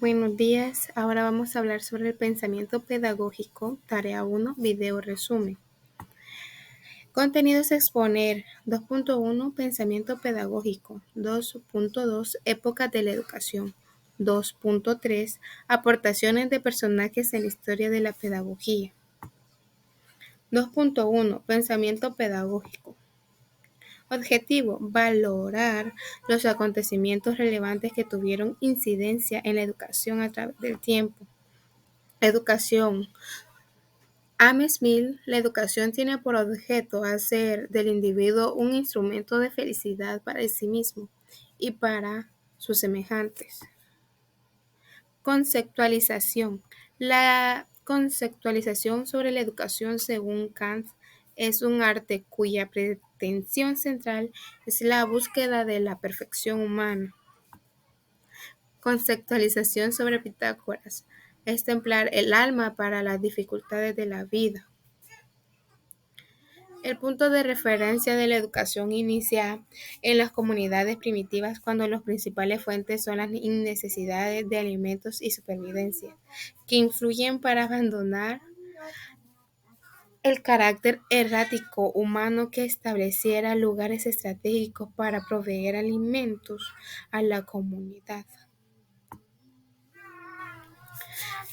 Buenos días, ahora vamos a hablar sobre el pensamiento pedagógico, tarea 1, video resumen. Contenidos a exponer, 2.1, pensamiento pedagógico, 2.2, épocas de la educación, 2.3, aportaciones de personajes en la historia de la pedagogía. 2.1, pensamiento pedagógico. Objetivo, valorar los acontecimientos relevantes que tuvieron incidencia en la educación a través del tiempo. Educación. A. Smith, la educación tiene por objeto hacer del individuo un instrumento de felicidad para sí mismo y para sus semejantes. Conceptualización. La conceptualización sobre la educación, según Kant, es un arte cuya pretensión central es la búsqueda de la perfección humana. Conceptualización sobre Pitágoras es templar el alma para las dificultades de la vida. El punto de referencia de la educación inicia en las comunidades primitivas cuando las principales fuentes son las necesidades de alimentos y supervivencia, que influyen para abandonar el carácter errático humano que estableciera lugares estratégicos para proveer alimentos a la comunidad.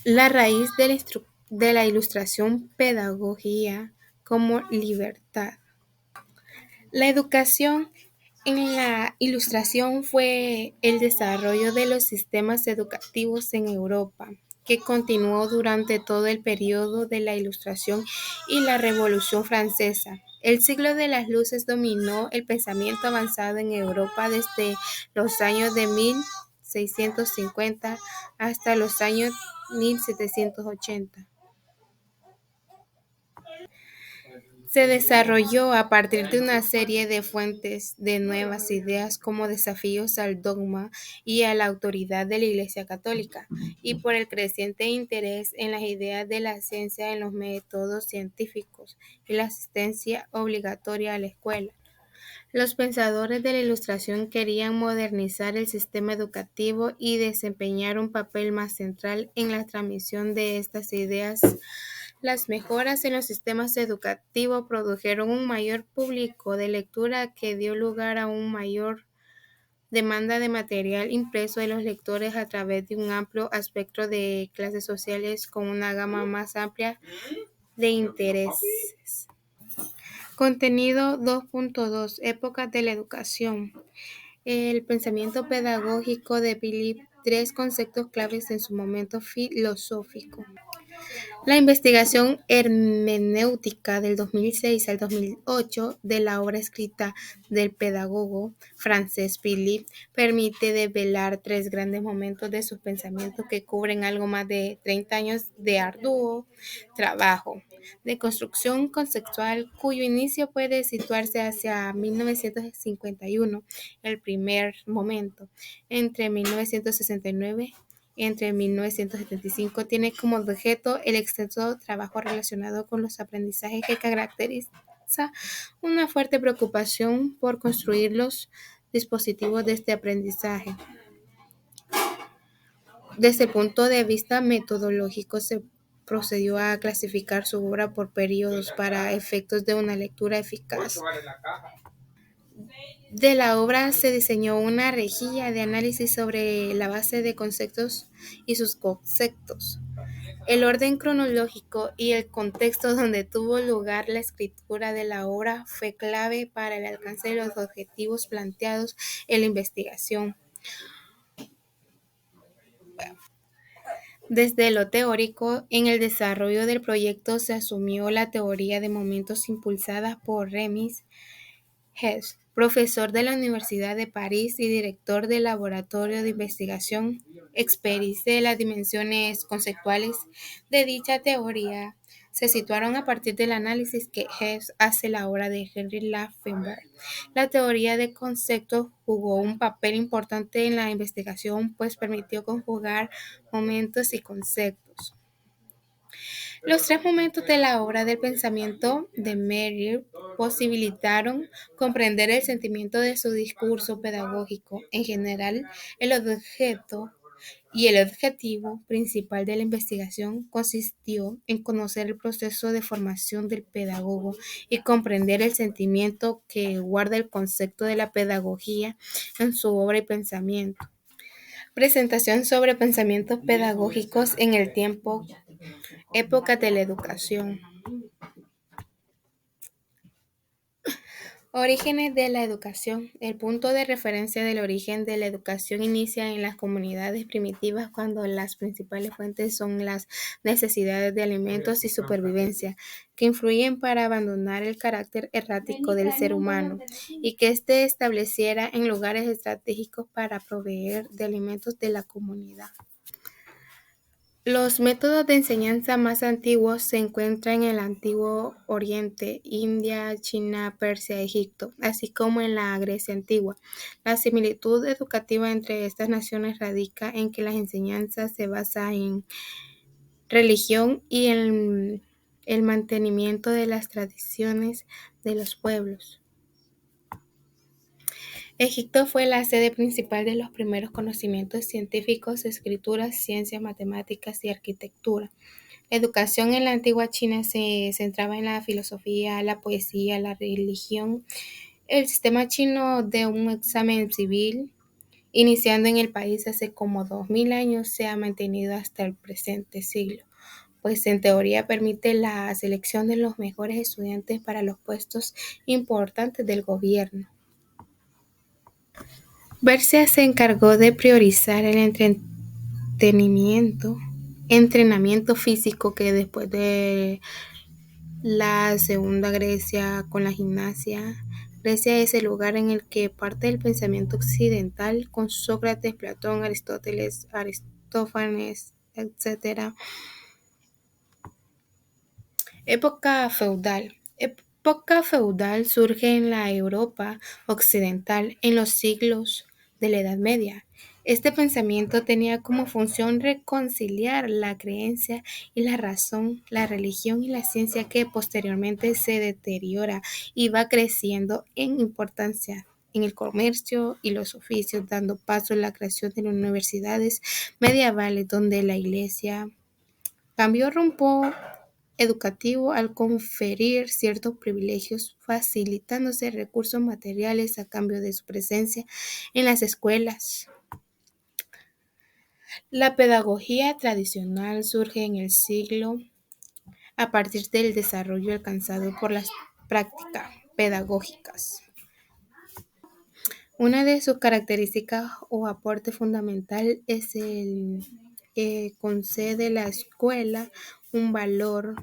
La raíz de la ilustración pedagogía como libertad. La educación en la Ilustración fue el desarrollo de los sistemas educativos en Europa, que continuó durante todo el periodo de la Ilustración y la Revolución Francesa. El siglo de las luces dominó el pensamiento avanzado en Europa desde los años de 1650 hasta los años 1780. Se desarrolló a partir de una serie de fuentes de nuevas ideas como desafíos al dogma y a la autoridad de la Iglesia Católica, y por el creciente interés en las ideas de la ciencia, en los métodos científicos y la asistencia obligatoria a la escuela. Los pensadores de la Ilustración querían modernizar el sistema educativo y desempeñar un papel más central en la transmisión de estas ideas. Las mejoras en los sistemas educativos produjeron un mayor público de lectura que dio lugar a una mayor demanda de material impreso de los lectores a través de un amplio espectro de clases sociales con una gama más amplia de intereses. Contenido 2.2, épocas de la educación. El pensamiento pedagógico de Philipp, tres conceptos claves en su momento filosófico. La investigación hermenéutica del 2006 al 2008 de la obra escrita del pedagogo francés Philipp permite develar tres grandes momentos de sus pensamientos que cubren algo más de 30 años de arduo trabajo de construcción conceptual, cuyo inicio puede situarse hacia 1951, el primer momento, entre 1969 entre 1975 tiene como objeto el extenso trabajo relacionado con los aprendizajes que caracteriza una fuerte preocupación por construir los dispositivos de este aprendizaje. Desde el punto de vista metodológico, se procedió a clasificar su obra por periodos para efectos de una lectura eficaz. De la obra se diseñó una rejilla de análisis sobre la base de conceptos y sus conceptos, el orden cronológico y el contexto donde tuvo lugar la escritura de la obra fue clave para el alcance de los objetivos planteados en la investigación. Desde lo teórico, en el desarrollo del proyecto se asumió la teoría de momentos impulsada por Remis Hess, profesor de la Universidad de París y director del Laboratorio de Investigación Experis de las dimensiones conceptuales de dicha teoría. Se situaron a partir del análisis que Hess hace la obra de Henry Laffenberg. La teoría de conceptos jugó un papel importante en la investigación, pues permitió conjugar momentos y conceptos. Los tres momentos de la obra del pensamiento de Merrill posibilitaron comprender el sentimiento de su discurso pedagógico. En general, el objeto y el objetivo principal de la investigación consistió en conocer el proceso de formación del pedagogo y comprender el sentimiento que guarda el concepto de la pedagogía en su obra y pensamiento. Presentación sobre pensamientos pedagógicos en el tiempo, época de la educación. Orígenes de la educación. El punto de referencia del origen de la educación inicia en las comunidades primitivas cuando las principales fuentes son las necesidades de alimentos y supervivencia, que influyen para abandonar el carácter errático del ser humano y que éste estableciera en lugares estratégicos para proveer de alimentos de la comunidad. Los métodos de enseñanza más antiguos se encuentran en el Antiguo Oriente, India, China, Persia, Egipto, así como en la Grecia antigua. La similitud educativa entre estas naciones radica en que las enseñanzas se basan en religión y en el mantenimiento de las tradiciones de los pueblos. Egipto fue la sede principal de los primeros conocimientos científicos, escrituras, ciencias, matemáticas y arquitectura. La educación en la antigua China se centraba en la filosofía, la poesía, la religión. El sistema chino de un examen civil, iniciando en el país hace como 2000 años, se ha mantenido hasta el presente siglo, pues en teoría permite la selección de los mejores estudiantes para los puestos importantes del gobierno. Bercia se encargó de priorizar el entrenamiento físico que después de la segunda Grecia con la gimnasia. Grecia es el lugar en el que parte del pensamiento occidental con Sócrates, Platón, Aristóteles, Aristófanes, etc. Época feudal. Época feudal surge en la Europa occidental en los siglos de la Edad Media. Este pensamiento tenía como función reconciliar la creencia y la razón, la religión y la ciencia que posteriormente se deteriora y va creciendo en importancia en el comercio y los oficios, dando paso a la creación de las universidades medievales donde la Iglesia cambió rumbo educativo al conferir ciertos privilegios, facilitándose recursos materiales a cambio de su presencia en las escuelas. La pedagogía tradicional surge en el siglo a partir del desarrollo alcanzado por las prácticas pedagógicas. Una de sus características o aporte fundamental es el que concede la escuela un valor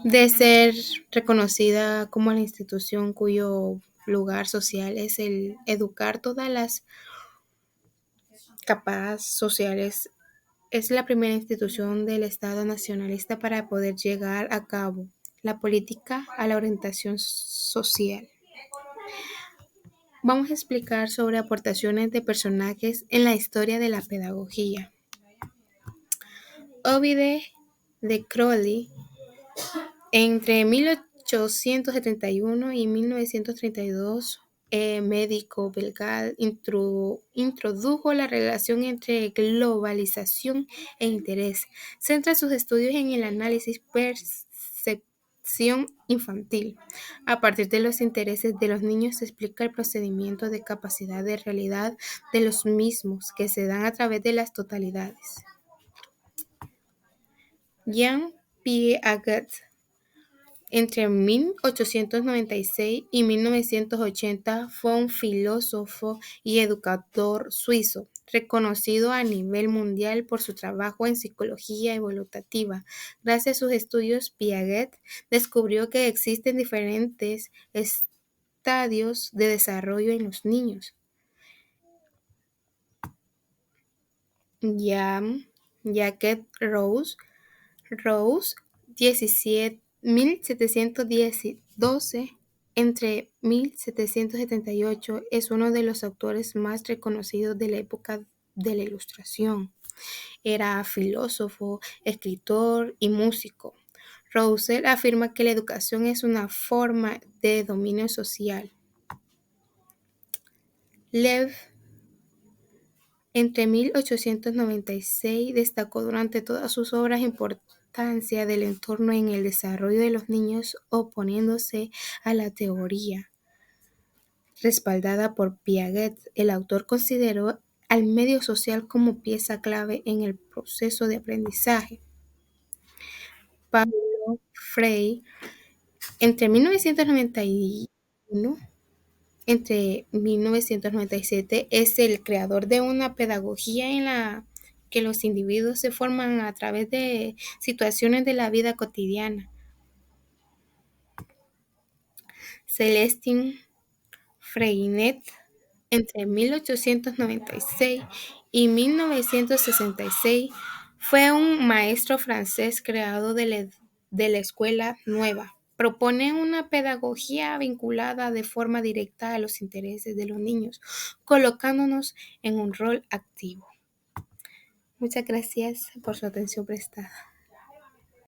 de ser reconocida como la institución cuyo lugar social es el educar todas las capas sociales. Es la primera institución del Estado nacionalista para poder llegar a cabo la política a la orientación social. Vamos a explicar sobre aportaciones de personajes en la historia de la pedagogía. Ovide de Crowley, entre 1871 y 1932, médico belga, introdujo la relación entre globalización e interés. Centra sus estudios en el análisis percepción infantil. A partir de los intereses de los niños se explica el procedimiento de capacidad de realidad de los mismos que se dan a través de las totalidades. Jean Piaget, entre 1896 y 1980 fue un filósofo y educador suizo, reconocido a nivel mundial por su trabajo en psicología evolutiva. Gracias a sus estudios, Piaget descubrió que existen diferentes estadios de desarrollo en los niños. Jacques Rousseau 1712 entre 1778 es uno de los autores más reconocidos de la época de la Ilustración. Era filósofo, escritor y músico. Rousseau afirma que la educación es una forma de dominio social. Lev Entre 1896 destacó durante todas sus obras importancia del entorno en el desarrollo de los niños, oponiéndose a la teoría respaldada por Piaget. El autor consideró al medio social como pieza clave en el proceso de aprendizaje. Paulo Freire, entre 1991 entre 1997, es el creador de una pedagogía en la que los individuos se forman a través de situaciones de la vida cotidiana. Celestin Freinet, entre 1896 y 1966, fue un maestro francés creador de la Escuela Nueva. Propone una pedagogía vinculada de forma directa a los intereses de los niños, colocándonos en un rol activo. Muchas gracias por su atención prestada.